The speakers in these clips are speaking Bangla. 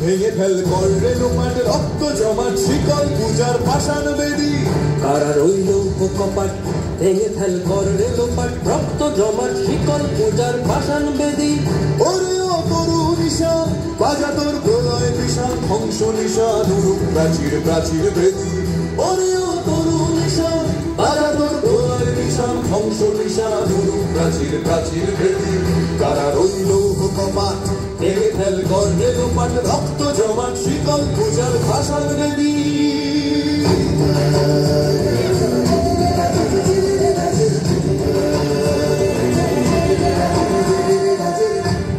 ভেঙে ফেল করলে লোপাট রক্ত জমাট শিকল পূজার পাষাণ বেদী কারা রইল কপাট ভেঙে ফেল করলে লোপাট রক্ত জমাট শিকল পূজার পাষাণ বেদী ওরে ও তরু নিশা বাজা তোর প্রলয় বিশাল ধ্বংস নিশা নুরুক প্রাচীর প্রাচীর বেদী ওরে ও তরু নিশা বাজা তোর প্রলয় বিশাল ধ্বংস নিশা নুরুক প্রাচীর প্রাচীর বেদী কারা রইল কপাট ভেঙে ফেল করলে লোপাট রক্ত জমাট শিকল পূজার পাষাণ বেদী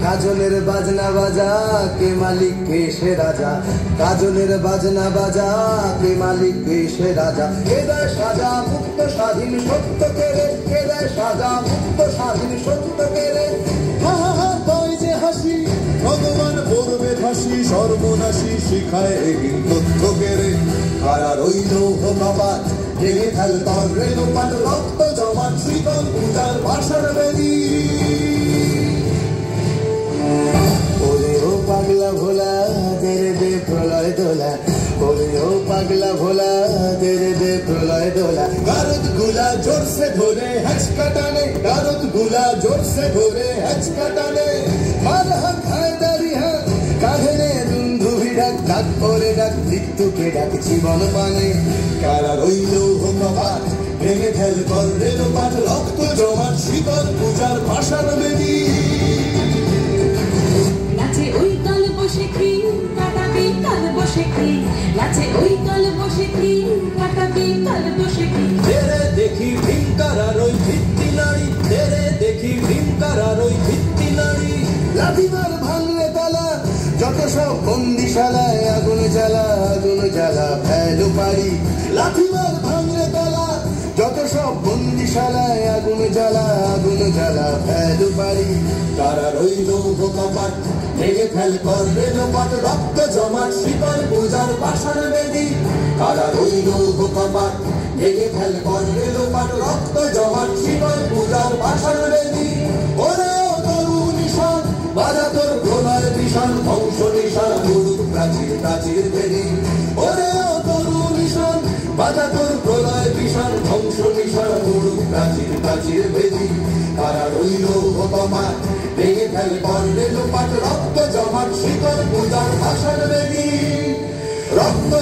কাজলের বাজনা বাজা কে মালিক কে সে রাজা কাজলের বাজনা বাজা কে মালিক কে সে রাজা কে দেয় সাজা মুক্ত স্বাধীন সত্য কেড়ে কে দেয় সাজা মুক্ত স্বাধীন সত্য কেড়ে যে হাসি ভগবান পড়বে ফাঁসি সর্বনাশী শিখায় এগিন তথ্য কেড়ে কারা রইল কপাট ভেঙে ফেল করলে লোপাট রক্ত জমাট শিকল পূজার পাষাণ বেদী পাগলা ভোলা তেরে দে প্রলয় দোলা ওরে ও পাগলা ভোলা তেরে দে প্রলয় দোলা গারদ গুলা জোর সে ধরে হচকা টানে গারদ গুলা জোর সে ধরে হচকা টানে মার হাত খায় দাড়ি হাত কাঁধে নে দুন্ধুভি ডাক ডাক করে ডাক মৃত্যুকে ডাক জীবন মানে কারা রইল কপাট ভেঙে ফেল করলে লোপাট রক্ত জমাট শিকল পূজার পাষাণ বেদী নাচে ওই কাল বসে কি কাটাবি কাল বসে কি নাচে ওই কাল বসে কি কাটাবি কাল বসে কি তেরে দেখি ভীমকারার ওই ভিত্তি নারী তেরে দেখি ভীমকারার ওই ভিত্তি নারী লাঠিমার ভাঙলে তালা যত সব বন্দিশালায় আগুন জ্বালা ফেলো পারি লাঠিমার ভাঙলে তালা যত সব বন্দিশালায় আগুন জ্বালা ফেলো পারি কারা রইল কপাট ভেঙে ফেল করলে লোপাট রক্ত জমাট শিকল পূজার পাষাণ বেদী কারা রইল কপাট ভেঙে ফেল করলে লোপাট রক্ত জমাট শিকল পূজার পাষাণ বেদী ওরে ও তরু নিশান বাজা তোর প্রলয় বিশাল ধ্বংস নিশান নুরুক প্রাচীর প্রাচীর বেদী ওরে ও তরু নিশান বাজা তোর প্রলয় বিশাল ধ্বংস নিশান নুরুক প্রাচীর প্রাচীর বেদী কারা রইল কপাট ভেঙে ফেল করলে লোপাট রক্ত জমাট শিকল পূজার পাষাণ বেদী রক্ত